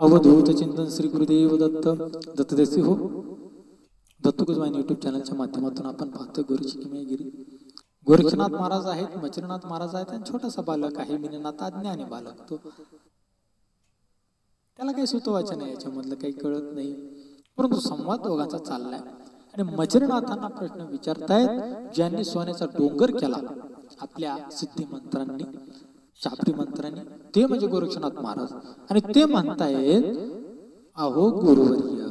अवधूत चिंतन श्री गुरुदेव दत्त दत्तदेसी हो. दत्तगुजवाइन यूट्यूब चॅनलच्या माध्यमातून आपण पाहतोय गुरुची किमयागिरी. गोरक्षनाथ महाराज आहेत, मच्छिंद्रनाथ महाराज आहेत आणि छोटासा बालक आहे मिनीनाथ अज्ञानी बालक. तो त्याला काही सुतवाचं नाही, याच्यामधलं काही कळत नाही, परंतु संवाद दोघांचा चाललाय. आणि मच्छिंद्रनाथांना प्रश्न विचारतायत ज्यांनी सोन्याचा डोंगर केला आपल्या सिद्धी मंत्रांनी शास्त्री मंत्रांनी, ते म्हणजे गोरक्षनाथ महाराज. आणि ते म्हणतायत अहो गुरुवर्य,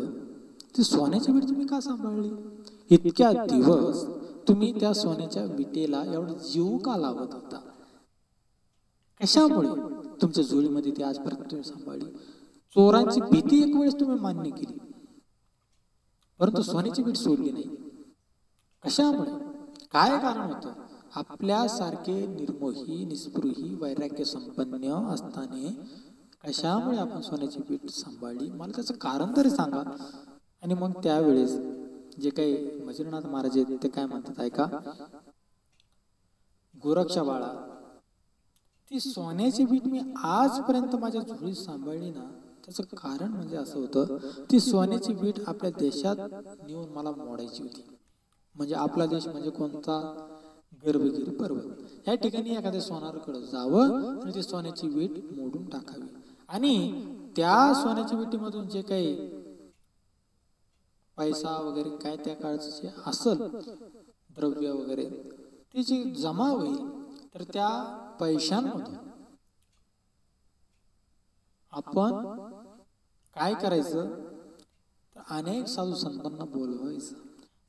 ती सोन्याची वीट तुम्ही का सांभाळली? इतक्या दिवस तुम्ही त्या सोन्याच्या विटेला एवढा जीव का लावत होता? कशामुळे तुमच्या जोडीमध्ये ती आजपर्यंत तुम्ही सांभाळली? चोरांची भीती एक वेळेस तुम्ही मान्य केली, परंतु सोन्याची वीट सोडली नाही. कशामुळे? काय कारण होतं? आपल्यासारखे निर्मोही निस्पृही वैराग्य संपन्न असताना कशामुळे आपण सोन्याची पीठ सांभाळली? मला त्याचं कारण तरी सांगा. आणि मग त्यावेळेस जे काही मच्छिंद्रनाथ महाराज आहेत ते काय म्हणतात ऐका. गोरक्षा बाळा, ती सोन्याची पीठ मी आजपर्यंत माझ्या झोळीत सांभाळली ना, त्याचं कारण म्हणजे असं होतं, ती सोन्याची पीठ आपल्या देशात नेऊन मला मोडायची होती. म्हणजे आपला देश म्हणजे कोणता? गर्भगिरी पर्वत. या ठिकाणी एखाद्या सोनारकडे जावं आणि ती सोन्याची वीट मोडून टाकावी, आणि त्या सोन्याच्या विटीमधून जे काही पैसा वगैरे काय त्या काळचं जे असल द्रव्य वगैरे ती जी जमा होईल, तर त्या पैशांमधून आपण काय करायचं, तर अनेक साधू संतांना बोलवायचं.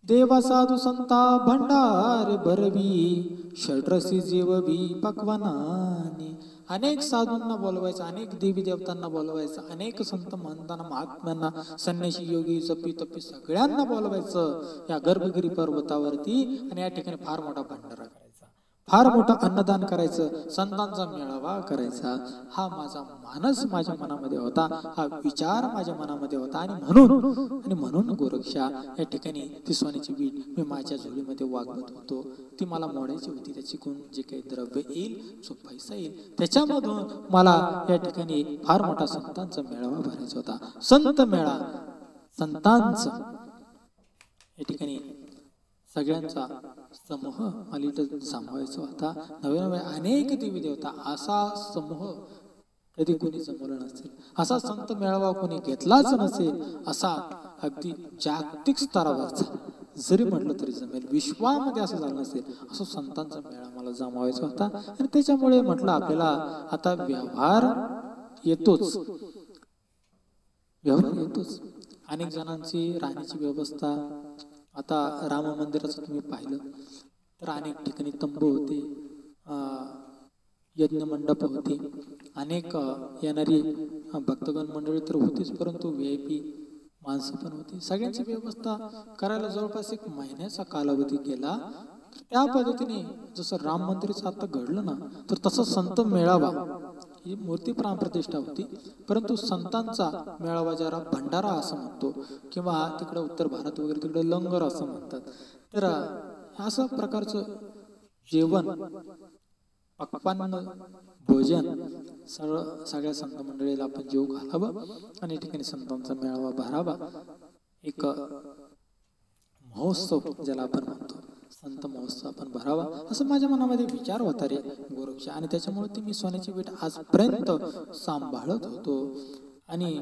देवा साधू संता भंडार भरवी षड्रसी जीवभी पक्वानानी. अनेक साधूंना बोलवायचं, अनेक देवी देवतांना बोलवायचं, अनेक संत महंतांना महात्म्यांना संन्यासी योगी जपी तपी सगळ्यांना बोलवायचं या गर्भगिरी पर्वतावरती. आणि या ठिकाणी फार मोठा भंडारा करायचा, फार मोठं अन्नदान करायचं, संतांचा मेळावा करायचा. हा माझा मानस माझ्या मनामध्ये होता, हा विचार माझ्या मनामध्ये होता. आणि म्हणून गोरक्षा या ठिकाणी ती सोन्याची वीट मी माझ्या झोळीमध्ये वागवत होतो. ती मला मोडायची होती. त्याची कोण जे काही द्रव्य येईल, जो पैसा येईल, त्याच्यामधून मला या ठिकाणी फार मोठा संतांचा मेळावा भरायचा होता. संत मेळा, संतांचा या ठिकाणी सगळ्यांचा समूह मला इथं सांभाळायचा होता. नवे नवे अनेक देवी देवता, असा समूह कधी कोणी जमवला नसेल, असा संत मेळावा कोणी घेतलाच नसेल, असा अगदी जागतिक स्तरावरचा जरी म्हटलं तरी जमेल, विश्वामध्ये असं झालं नसेल, असं संतांचा मेळा मला जमवायचा होता. आणि त्याच्यामुळे म्हटलं आपल्याला आता व्यवहार येतोच, व्यवहार येतोच. अनेक जणांची राहण्याची व्यवस्था, आता राम मंदिराचं तुम्ही पाहिलं तर अनेक ठिकाणी तंबू होते, यज्ञ मंडप होते, अनेक येणारी भक्तगण मंडळी तर होतीच, परंतु VIP माणसं पण होती. सगळ्यांची व्यवस्था करायला जवळपास 1 महिन्याचा कालावधी गेला. तर त्या पद्धतीने जसं राम मंदिराचं आता घडलं ना, तर तसं संत मेळावा ही मूर्ती प्राणप्रतिष्ठा होती, परंतु संतांचा मेळावा ज्याला भंडारा असं म्हणतो, किंवा तिकडे उत्तर भारत वगैरे तिकडे लंगर असं म्हणतात. तर असं प्रकारचं जेवण, पक्वान्न भोजन सगळ्या संत मंडळीला आपण जेव घालावं आणि ठिकाणी संतांचा मेळावा भरावा. एक महोत्सव ज्याला आपण म्हणतो, संत महोत्सव आपण भरावा, असं माझ्या मनामध्ये विचार होता रे गोरक्षा. आणि त्याच्यामुळे ती मी सोन्याची वीट आजपर्यंत सांभाळत होतो. आणि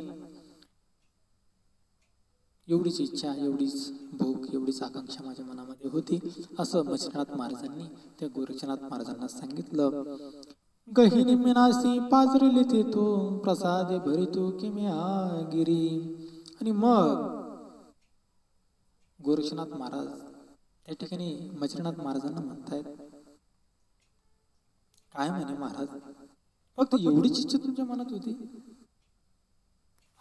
एवढीच इच्छा, एवढीच भूक, एवढीच आकांक्षा माझ्या मनामध्ये होती, असं मच्छिंद्रनाथ महाराजांनी त्या गोरक्षनाथ महाराजांना सांगितलं. गहिनी मिनासी पाजरली ते तो प्रसादे भरितो किमयागिरी. आणि मग गोरक्षनाथ महाराज त्या ठिकाणी मच्छिंद्रनाथ महाराजांना म्हणतायत, काय म्हणे महाराज, फक्त एवढीच इच्छा तुमच्या मनात होती?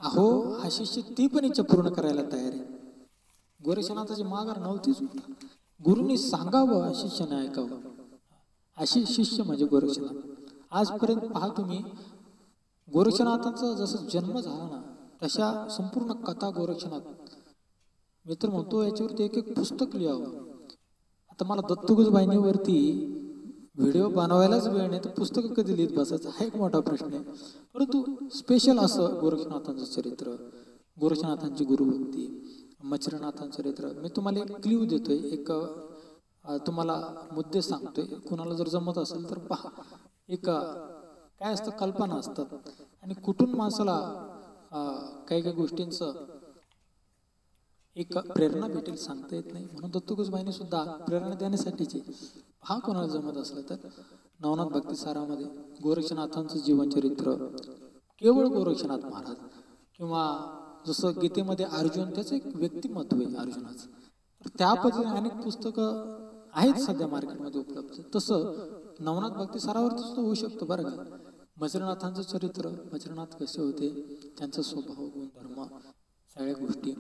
अहो हा शिष्य ती पण इच्छा पूर्ण करायला तयार आहे. गोरक्षनाथाची माघार नव्हतीच. गुरुनी सांगावं, शिष्याने ऐकावं, अशी शिष्य म्हणजे गोरक्षनाथ. आजपर्यंत पहा तुम्ही, गोरक्षनाथांचा जसा जन्म झाला ना, तशा संपूर्ण कथा गोरक्षनाथ, मित्र म्हणतो याच्यावरती एक पुस्तक लिहावं. आता मला दत्तगुजबाईंवरती व्हिडिओ बनवायलाच वेळ नाही तर पुस्तकं कधी लिहित बसायचं हा एक मोठा प्रश्न आहे. परंतु स्पेशल असं गोरक्षनाथांचं चरित्र, गोरक्षनाथांची गुरुभक्ती, मच्छरनाथांचं चरित्र मी तुम्हाला एक क्ल्यू देतोय, एक तुम्हाला मुद्दे सांगतोय. कुणाला जर जमत असेल तर पहा. एक काय असतं, कल्पना असतात आणि कुठून माणसाला काही काही गोष्टींचं एक प्रेरणा भेटेल सांगता येत नाही. म्हणून दत्तगुरुबाईंनी सुद्धा प्रेरणा देण्यासाठीची हा कोणाला जमत असलं तर नवनाथ भक्तिसारामध्ये गोरक्षनाथांचं जीवनचरित्र, केवळ गोरक्षनाथ महाराज, किंवा जसं गीतेमध्ये अर्जुन त्याचं एक व्यक्तिमत्व आहे अर्जुनाचं, तर त्या पद्धतीने अनेक पुस्तकं आहेत सध्या मार्केटमध्ये उपलब्ध. तसं नवनाथ भक्तिसारावरती सुद्धा होऊ शकतं बरं का. मच्छरनाथांचं चरित्र, मच्छरनाथ कसे होते, त्यांचा स्वभाव, गुणधर्म, सगळ्या गोष्टी.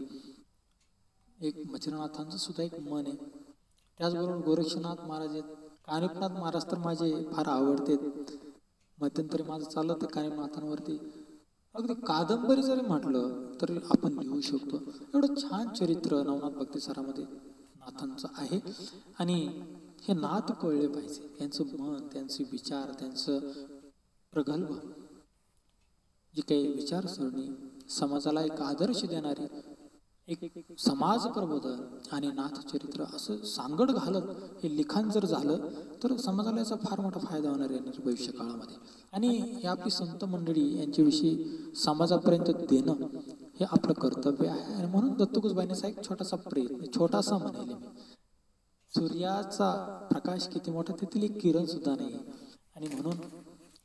एक मच्छरनाथांचं सुद्धा एक मन आहे. त्याचबरोबर गोरक्षनाथ महाराज आहेत. कानिपनाथ महाराज तर माझे फार आवडतेत. मध्यंतरी माझं चाललं तर कानिपनाथांवरती अगदी कादंबरी जरी म्हटलं तरी आपण लिहू शकतो. एवढं छान चरित्र नवनाथ भक्तिसारामध्ये नाथांचं आहे. आणि हे नाथ कळले पाहिजे, त्यांचं मन, त्यांचे विचार, त्यांचं प्रगल्भ जी काही विचारसरणी, समाजाला एक आदर्श देणारी, एक समाज प्रबोधन आणि नाथचरित्र असं सांगड घालत हे लिखाण जर झालं तर समाजाला याचा फार मोठा फायदा होणार आहे भविष्य काळामध्ये. आणि हे आपली संत मंडळी यांच्याविषयी समाजापर्यंत देणं हे आपलं कर्तव्य आहे. आणि म्हणून दत्तगुरुबाईंचा एक छोटासा प्रयत्न, छोटासा म्हणेल मी, सूर्याचा प्रकाश किती मोठा तेथील एक किरण सुद्धा नाही. आणि म्हणून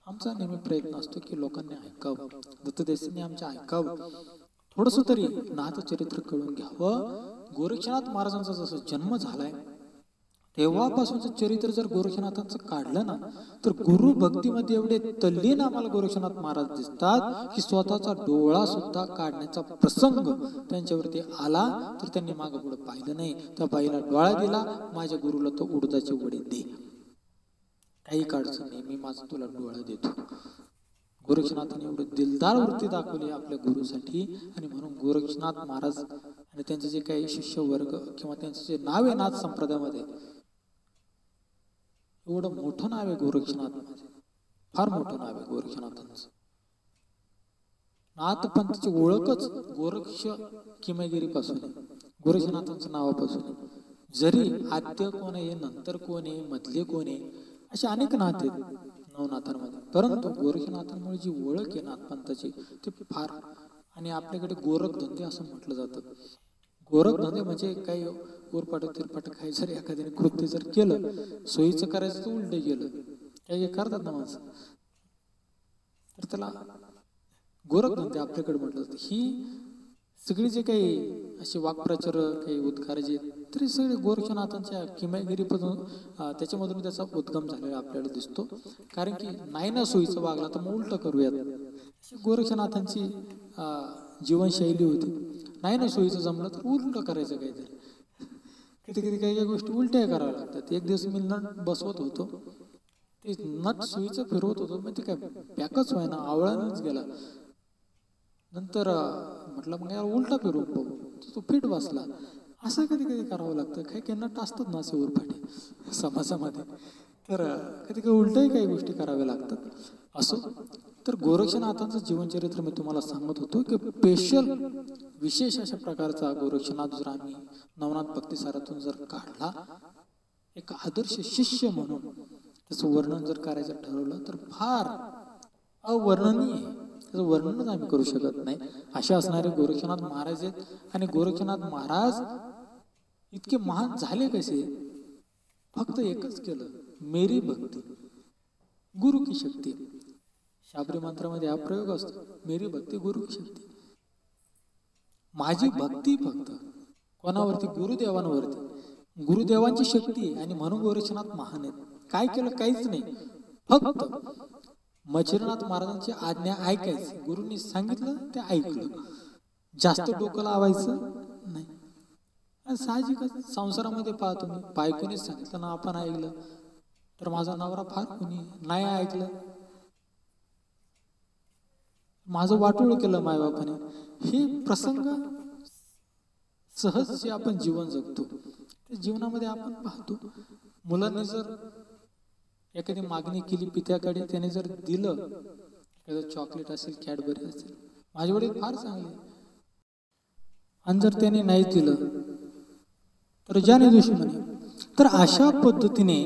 आमचा नेहमी प्रयत्न असतो की लोकांनी ऐकावं, दत्तदेसांनी आमच्या ऐकावं, थोडंसं तरी नाथचरित्र कळून घ्यावं. गोरक्षनाथ महाराजांचा जसा जन्म झालाय तेव्हापासूनचं चरित्र जर गोरक्षनाथांचं काढलं ना तर गुरु भक्तीमध्ये एवढे तल्लीन आम्हाला गोरक्षनाथ महाराज दिसतात की स्वतःचा डोळा सुद्धा काढण्याचा प्रसंग त्यांच्यावरती आला तर त्यांनी मागं पुढे पाहिलं नाही. त्या बाईला डोळा दिला, माझ्या गुरुला तो उडदाचे वडे दे, काही काढचं नाही, मी माझा तुला डोळा देतो. गोरक्षनाथांनी एवढं दिलदार वृत्ती दाखवली आपल्या गुरुसाठी. आणि म्हणून गोरक्षनाथ महाराज आणि त्यांचे जे काही शिष्य वर्ग किंवा त्यांचं जे नाव आहे नाथ संप्रदायामध्ये, एवढं मोठं नाव आहे गोरक्षनाथ, फार मोठं नाव आहे गोरक्षनाथांचं. नाथपंथाची ओळखच गोरक्ष किमगिरी पासून आहे, गोरक्षनाथांच्या नावापासून आहे. जरी आद्य कोण आहे, नंतर कोण आहे, मधले कोण आहे, असे अनेक नाथ आहेत नवनाथांमध्ये, परंतु गोरक्षनाथांमुळे जी ओळख आहे नाथपंथाची ते फार. आणि आपल्याकडे गोरख धंदे असं म्हटलं जातं. गोरख धंदे म्हणजे काही उरपाट तिरपाट काही जर एखाद्याने कृत्य जर केलं, सोयीचं करायचं तर उलट गेलं, काही करतात ना माणसं, तर त्याला गोरख धंदे आपल्याकडे म्हटलं जातं. ही सगळी जे काही असे वाक्प्रचार, काही उद्गार जे तरी सगळे गोरक्षनाथांच्या किमयागिरीपासून त्याच्यामधून त्याचा उद्गम झालेला आपल्याला दिसतो. कारण की नाही ना सोयीचं वागला तर मग उलट करूयात, अशी गोरक्षनाथांची जीवनशैली होती. नाही ना सोयीचं जमलं तर उलट करायचं काहीतरी. कधी कधी काही काही गोष्टी उलट्या कराव्या लागतात. एक दिवस मी नट बसवत होतो, ते नट सुईचं फिरवत होतो, मग ते काय पॅकच व्हायना, आवळानच गेला. नंतर म्हटलं मग यार उलटा फिरवून बघू, तो फिट बसला. असं कधी कधी करावं लागतं. काही काही नट असतात ना असे उरफाटे समाजामध्ये, तर कधी कधी उलटही काही गोष्टी कराव्या लागतात. असो, तर गोरक्षनाथांचं जीवनचरित्र मी तुम्हाला सांगत होतो की स्पेशल विशेष अशा प्रकारचा गोरक्षनाथ जर आम्ही नवनाथ भक्तिसारातून जर काढला, एक आदर्श शिष्य म्हणून त्याचं वर्णन जर करायचं ठरवलं तर फार अवर्णनीय, त्याचं वर्णनच आम्ही करू शकत नाही असे असणारे गोरक्षनाथ महाराज आहेत. आणि गोरक्षनाथ महाराज इतके महान झाले कसे? फक्त एकच केलं, मेरी भक्ती, गुरु की शक्ती. शाबरी मंत्रामध्ये हा प्रयोग असतो, मेरी भक्ती गुरु की शक्ती. माझी भक्ती फक्त कोणावरती? गुरुदेवांवरती. गुरुदेवांची शक्ती आहे आणि म्हणून गोरक्षनाथ महान आहेत. काय केलं? काहीच नाही, फक्त मच्छरनाथ महाराजांची आज्ञा ऐकायची. गुरुंनी सांगितलं ते ऐकलं, जास्त डोकं लावायचं नाही. साहजिकच संसारामध्ये पाहतो मी, बायकोनीच सांगितलं ना आपण ऐकलं, तर माझा नवरा फार कोणी नाही ऐकलं, माझं वाटोळ केलं मायबापाने. हे प्रसंग सहज जे आपण जीवन जगतो ते जीवनामध्ये आपण पाहतो. मुलांनी जर एखादी मागणी केली पित्याकडे, त्याने जर दिलं, एखादं चॉकलेट असेल, कॅडबरी असेल, माझे वडील फार चांगले, आणि जर त्याने नाही दिलं तर ज्याने दुश्मनी. तर अशा पद्धतीने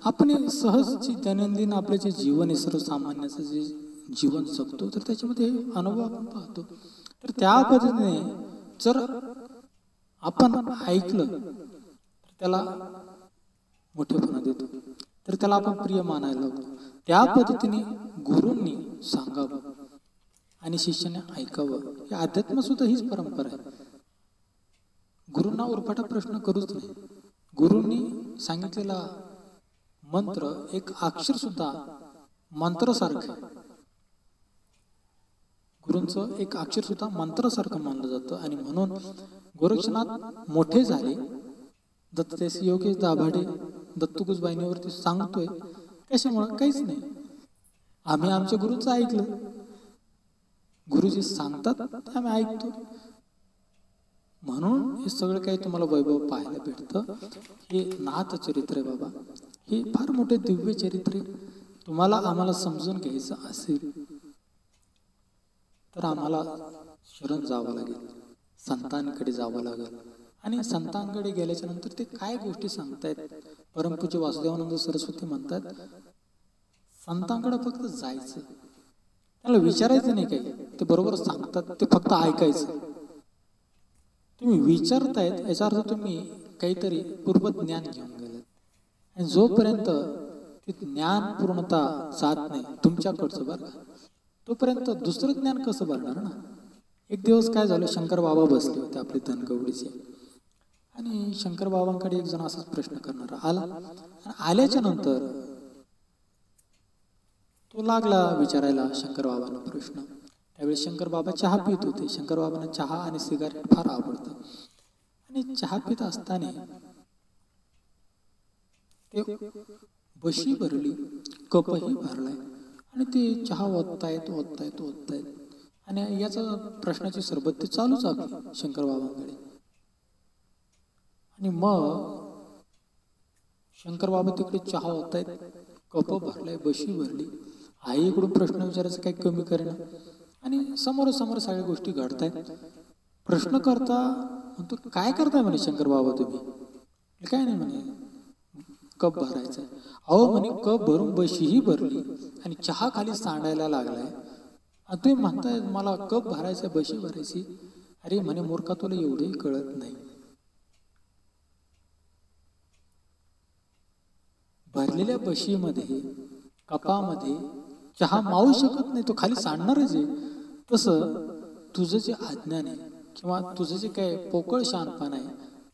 आपण सहज जे दैनंदिन आपले जे जीवन आहे, सर्वसामान्याचं जे जीवन जगतो, तर त्याच्यामध्ये अनुभव आपण पाहतो. तर त्या पद्धतीने जर आपण ऐकलं तर त्याला मोठेपणा देतो, तर त्याला आपण प्रिय मानायला लागतो. त्या पद्धतीने गुरूंनी सांगावं आणि शिष्याने ऐकावं. हे अध्यात्म सुद्धा हीच परंपरा आहे. गुरूंना उरफाटा प्रश्न करूच नाही. गुरूंनी सांगितलेला मंत्र, एक अक्षर सुद्धा मंत्रासारखं आहे. गुरूंचं एक अक्षर सुद्धा मंत्रासारखं मानलं जातं. आणि म्हणून गोरक्षनाथ मोठे झाले. दत्तदेस योगेश दाभाडे दत्तुकुसबाईंवरती सांगतोय, कशामुळं? काहीच नाही, आम्ही आमच्या गुरूंचं ऐकलं. गुरुजी सांगतात ते आम्ही ऐकतो, म्हणून हे सगळं काही तुम्हाला वैभव पाहायला भेटतं. हे नाथ चरित्र आहे बाबा, हे फार मोठे दिव्य चरित्र आहे. तुम्हाला आम्हाला समजून घ्यायचं असेल तर आम्हाला शरण जावं लागेल, संतांकडे जावं लागेल. आणि संतांकडे गेल्याच्या नंतर ते काय गोष्टी सांगतायत, परमपूज्य वासुदेवानंद सरस्वती म्हणतात, संतांकडे फक्त जायचं, त्याला विचारायचं नाही काही, ते बरोबर सांगतात, ते फक्त ऐकायचं. तुम्ही विचारतायत याचा अर्थ तुम्ही काहीतरी पूर्व ज्ञान घेऊन गेलात. आणि जोपर्यंत ते ज्ञान पूर्णता जात नाही तुमच्याकडचं, बरं का, तोपर्यंत दुसरं ज्ञान कसं भरणार ना. एक दिवस काय झालं, शंकर बाबा बसले होते आपले धनगवडीचे, आणि शंकर बाबांकडे एक जण असाच प्रश्न करणारा आला. आणि आल्याच्या नंतर तो लागला विचारायला शंकर बाबांना प्रश्न. त्यावेळी शंकर बाबा चहा पित होते. शंकर बाबांना चहा आणि सिगारेट फार आवडतं. आणि चहा पित असताना ते बशी भरली, कपही भरलाय, आणि ते चहा ओततायत ओततायत ओततायत, आणि याचा प्रश्नाची सरबत ते चालूच आपली शंकर बाबांकडे. आणि मग शंकर बाबा तिकडे चहा ओततायत, कप भरलाय, बशी भरली, आईकडून प्रश्न विचारायचं काही कमी करेना, आणि समोर सगळ्या गोष्टी घडतायत. प्रश्न करता म्हणतो, काय करताय म्हणे शंकर बाबा तुम्ही? काय नाही म्हणे, कप भरायचा. अहो म्हणे, कप भरून बशीही भरली आणि चहा खाली सांडायला लागलाय, आणि तुम्ही म्हणताय मला कप भरायचा, बशी भरायची. अरे म्हणे मूर्खा, तुला एवढंही कळत नाही. भरलेल्या बशीमध्ये, कपामध्ये चहा मावू शकत नाही, तो खाली सांडणारच आहे. तसं तुझं जे अज्ञान आहे किंवा तुझं जे काय पोकळ शहाणपणा आहे,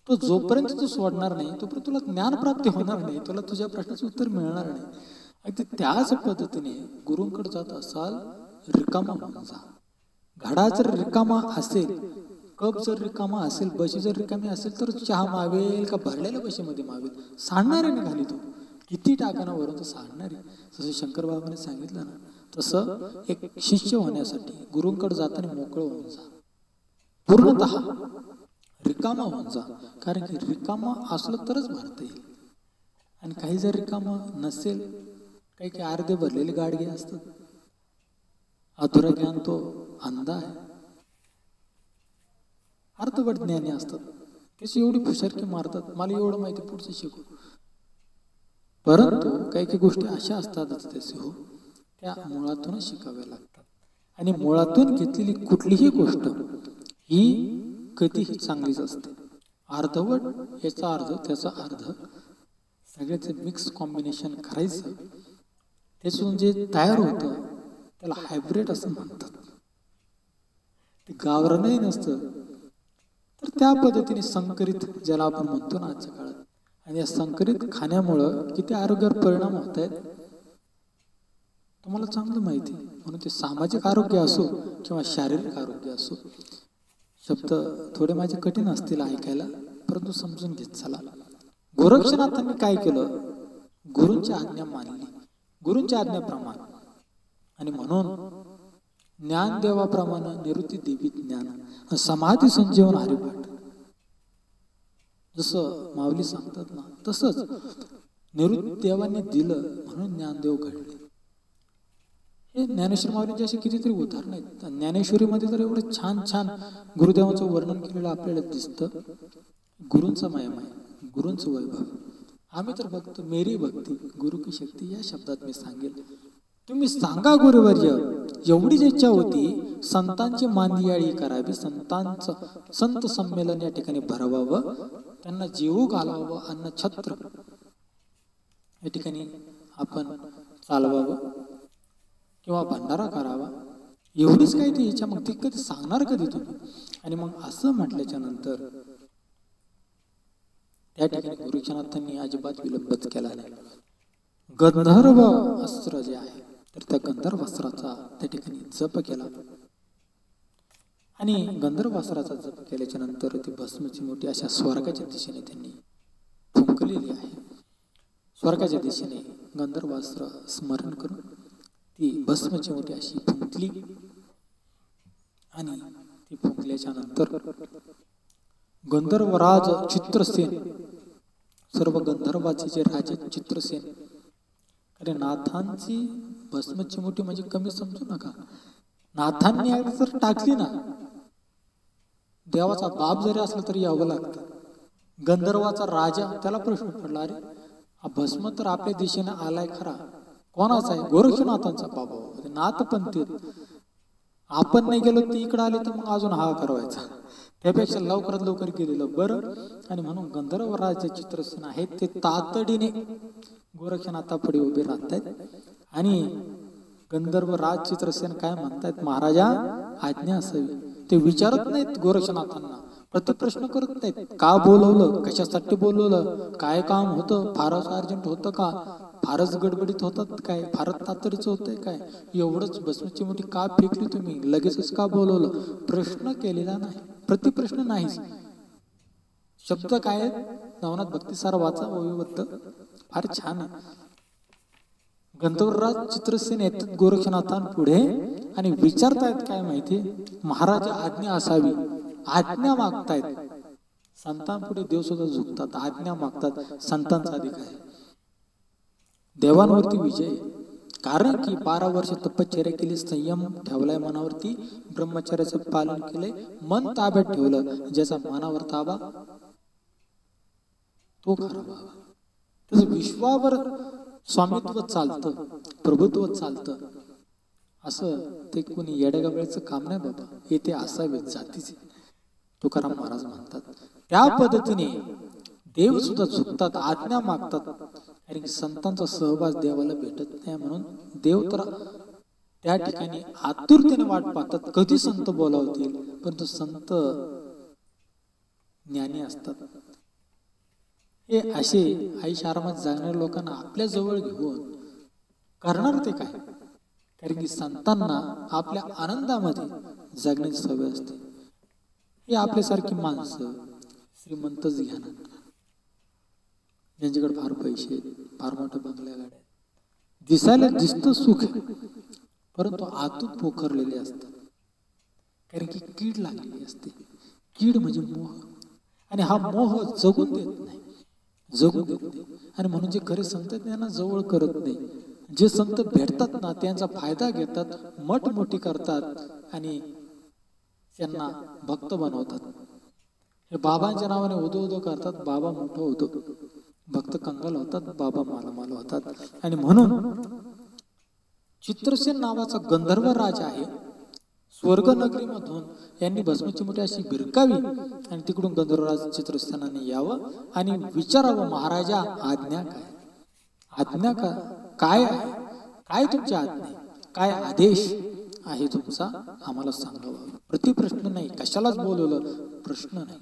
तो जोपर्यंत तू सोडणार नाही तोपर्यंत तुला ज्ञान प्राप्ती होणार नाही, तुला तुझ्या प्रश्नाचं उत्तर मिळणार नाही. अगदी त्याच पद्धतीने गुरूंकडे जात असाल, रिकामा होऊन जा. घडा जर रिकामा असेल, कप जर रिकामा असेल, बशी जर रिकामी असेल, तर चहा मावेल का भरलेल्या बशीमध्ये मावेल? सांडणार आहे ना खाली, तो किती टाकाना वरून तर सांडणार आहे. जसं शंकर बाबाने सांगितलं ना, तसं एक शिष्य होण्यासाठी गुरूंकडे जाताना मोकळं होऊन जा, पूर्णतः रिकामा होऊन जा. कारण की रिकामा असलं तरच भरता येईल. आणि काही जर रिकामा नसेल, काही काही अर्धे भरलेले गाडगे असतात, अधुरा ज्ञान तो अंधा आहे, अर्धवट ज्ञानी असतात, त्याची एवढी फुशारकी मारतात, मला एवढं माहिती पुढचं शिकू. परंतु काही काही गोष्टी अशा असतातच त्याचे हो, त्या मुळातूनच शिकाव्या लागतात. आणि मुळातून घेतलेली कुठलीही गोष्ट ही कधीही चांगलीच असते. अर्धवट याचा अर्ध त्याचा अर्ध सगळ्याचं मिक्स कॉम्बिनेशन करायचं, त्याच्यातून जे तयार होतं त्याला हायब्रिड असं म्हणतात. ते गावरानही नसतं, तर त्या पद्धतीने संकरित ज्याला आपण म्हणतो ना आजच्या काळात. आणि या संकरित खाण्यामुळं किती आरोग्यावर परिणाम होत आहेत तुम्हाला चांगलं माहिती. म्हणून ते सामाजिक आरोग्य असो किंवा शारीरिक आरोग्य असो, शब्द थोडे माझे कठीण असतील ऐकायला, परंतु समजून घेत चला. गोरक्षनाथांनी काय केलं? गुरूंची आज्ञा मानली, गुरूंच्या आज्ञेप्रमाणे. आणि म्हणून ज्ञानदेवाप्रमाणे निवृत्ती देवी ज्ञान, समाधी संजीवन हरिपाठ, जसं माऊली सांगतात ना, तसंच निरुद्देवाने दिलं म्हणून ज्ञानदेव घडले. हे ज्ञानेश्वर माऊलींची अशी कितीतरी उदाहरणं आहेत. ज्ञानेश्वरीमध्ये तर एवढं छान छान गुरुदेवांचं वर्णन केलेलं आपल्याला दिसतं. गुरूंचा महिमा आहे, गुरूंचं वैभव. आम्ही तर बघतो मेरी भक्ती गुरु की शक्ती या शब्दात मी सांगेल. तुम्ही सांगा गुरुवर्य, एवढीच इच्छा होती संतांची मांदियाळी करावी, संत संमेलन या ठिकाणी भरवावं, त्यांना जेवू घालावं, अन्न छत्र या ठिकाणी आपण चालवावं किंवा भंडारा करावा. एवढीच काही ती इच्छा. मग ती कधी सांगणार कधी तुम्ही? आणि मग असं म्हटल्याच्या नंतर त्या ठिकाणी गुरुचनाथांनी अजिबात विलंबच केला नाही. गंधर्व अस्त्र जे आहे तर त्या गंधर्व अस्त्राचा त्या ठिकाणी जप केला. आणि गंधर्व अस्त्राचा जप केल्याच्या नंतर ती भस्मची मोठी अशा स्वर्गाच्या दिशेने त्यांनी फुंकलेली आहे. स्वर्गाच्या दिशेने गंधर्व अस्त्र स्मरण करून ती भस्मची मोठी अशी फुंकली. आणि ती फुंकल्याच्या नंतर गंधर्वराज चित्रसेन, सर्व गंधर्वाचे जे राजे चित्रसेन, अरे नाथांची भस्मची मोठी म्हणजे कमी समजू नका. नाथांनी जर टाकली ना, देवाचा बाप जरी असला तरी यावं लागतं. गंधर्वाचा राजा, त्याला प्रश्न पडला, अरे हा भस्म तर आपल्या दिशेने आलाय खरा, कोणाचा आहे? गोरक्षनाथांचा. बाबा नाथपंथी, आपण नाही गेलो ते इकडे आले तर मग अजून हा करवायचा, त्यापेक्षा लवकरात लवकर गेलेलं बरं. आणि म्हणून गंधर्व राज चित्रसेन आहेत ते तातडीने गोरक्षनाथापुढे उभे राहतायत. आणि गंधर्व राज चित्रसेन काय म्हणतायत, महाराजा आज्ञा असावी. ते विचारत नाहीत गोरक्षनाथांना, प्रतिप्रश्न करत नाहीत. का बोलवलं, कशासाठी बोलवलं, काय काम होतं, फारच अर्जंट होतं का, फारच गडबडीत होतात काय, फारच तातडीचं होतंय काय, एवढंच भस्मची मोठी का फेकली तुम्ही, लगेचच का बोलवलं, प्रश्न केलेला नाही, प्रतिप्रश्न नाहीच. शब्द काय आहेत, नवनाथ भक्तिसार वाचा, ओवीबद्ध फार छान आहे. गंधर्वराज चित्रसेन येतात गोरक्षनाथांपुढे आणि विचारतायत काय माहिती, महाराजा आज्ञा असावी, आज्ञा मागतायत. संतांपुढे देव सुद्धा झुकतात, आज्ञा मागतात. संतांचा अधिकार आहे, देवांवरती विजय. कारण की 12 वर्ष तपश्चर्या केली, संयम ठेवलाय मनावरती, ब्रह्मचर्याचं पालन केलंय, मन ताब्यात ठेवलं. ज्याचा मनावर ताबा तो खरा बाबा. तसं विश्वावर स्वामित्व चालतं, प्रभुत्व चालतं. असं ते कोणी येड्यागबळ्याचं काम नाही बाबा, हे ते असावेत जातीचे, तुकाराम महाराज म्हणतात. त्या पद्धतीने देव सुद्धा झुकतात, आज्ञा मागतात. कारण संतांचा सहवास देवाला भेटत नाही, म्हणून देव तर त्या ठिकाणी आतुरतेने वाट पाहतात कधी संत बोलावतील. परंतु संत ज्ञानी असतात. हे असे आयुष्य आरामात जगणाऱ्या लोकांना आपल्या जवळ घेऊन करणार ते काय? कारण की संतांना आपल्या आनंदामध्ये जगण्याची सवय असते. हे आपल्यासारखी माणसं श्रीमंतच घ्या ना, ज्यांच्याकडे फार पैसे, फार मोठ्या बंगल्या, गाड्या, दिसायला दिसतं सुख आहे, परंतु आतून पोखरलेले असतात. कारण की कीड लागलेली असते. कीड म्हणजे मोह, आणि हा मोह जगून देत नाही, जगून देत नाही. आणि म्हणून जे खरे संत त्यांना जवळ करत नाही. जे संत भेटतात ना, त्यांचा फायदा घेतात, मठ मोठी करतात आणि त्यांना भक्त बनवतात. हे बाबांच्या नावाने उदो उदो करतात, बाबा मोठं होतो, भक्त कंगाल होतात, बाबा मालामाल होतात. आणि म्हणून चित्रसेन नावाचा गंधर्व राजा आहे, स्वर्ग नगरीमधून यांनी भस्मची मोठी अशी भिरकावी आणि तिकडून गंधर्वराज चित्रसेनाने यावं आणि विचारावं, महाराजा आज्ञा काय, आज्ञा का काय आहे, काय तुमची आज्ञा, काय आदेश आहे तुमचा, आम्हाला सांगावं. प्रतिप्रश्न नाही, कशालाच बोलवलं प्रश्न नाही.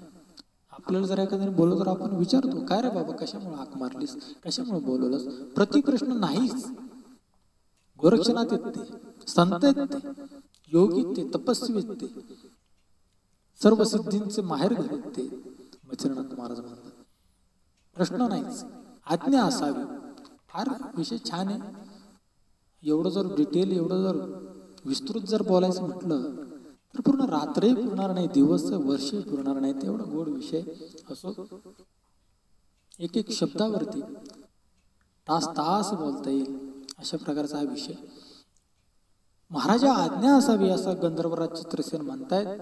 आपल्याला जर एखाद्याने बोलवलं तर आपण विचारतो, काय रे बाबा कशामुळे हाक मारलीस, कशामुळे बोलवलंस. प्रतिप्रश्न नाहीच. गोरक्षनाथ आहेत ते, संत आहेत ते, योगी ते, तपस्वी ते, सर्व सिद्धींचे माहेर घर आहेत ते, मच्छिंद्रनाथ महाराज म्हणतात. प्रश्न नाहीच, आज्ञा असावी. फार विषय छान आहे. एवढं जर डिटेल, एवढं जर विस्तृत जर बोलायचं म्हटलं तर पूर्ण रात्रही पुरणार नाही, दिवस वर्ष पुरणार नाही, तेवढा गोड विषय असो. एक एक शब्दावरती तास तास बोलता येईल अशा प्रकारचा हा विषय. महाराजा आज्ञा असावी असं गंधर्वराज चित्रसेन म्हणतायत.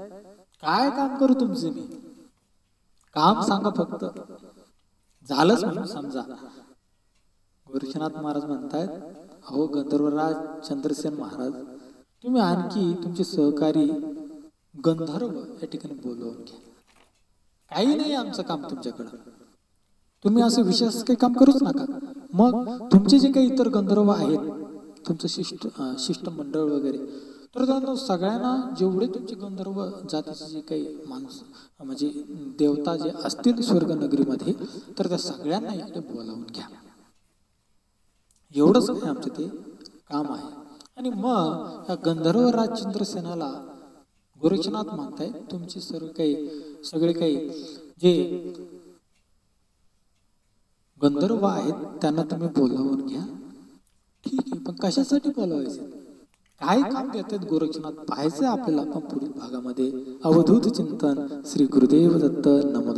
काय काम करू तुमचे मी? काम सांगा फक्त, झालंच म्हणून समजा. गोरक्षनाथ महाराज म्हणतायत, अहो गंधर्वराज चंद्रसेन महाराज, तुम्ही आणखी तुमचे सहकारी गंधर्व या ठिकाणी बोलवून घ्या. काही नाही आमचं काम तुमच्याकडं, तुम्ही असं विशेष काही काम करूच नका. मग तुमचे जे काही इतर गंधर्व आहेत, तुमचं शिष्टमंडळ वगैरे, तर त्यांना सगळ्यांना जेवढे तुमचे गंधर्व जातीचे जे काही माणूस म्हणजे देवता जे असतील स्वर्गनगरीमध्ये, तर त्या सगळ्यांना इकडे बोलावून घ्या. एवढंच काय आमचं ते काम आहे. आणि मग या गंधर्वराज चंद्रसेनाला गोरक्षनाथ म्हणताय, तुमचे सगळे काही जे गंधर्व आहेत त्यांना तुम्ही बोलावून घ्या. ठीक आहे, पण कशासाठी बोलावायचे, काय काम देतात गोरक्षनाथ पाहायचं आपल्याला. आपण पुढील भागामध्ये. अवधूत चिंतन. श्री गुरुदेव दत्त. नमो.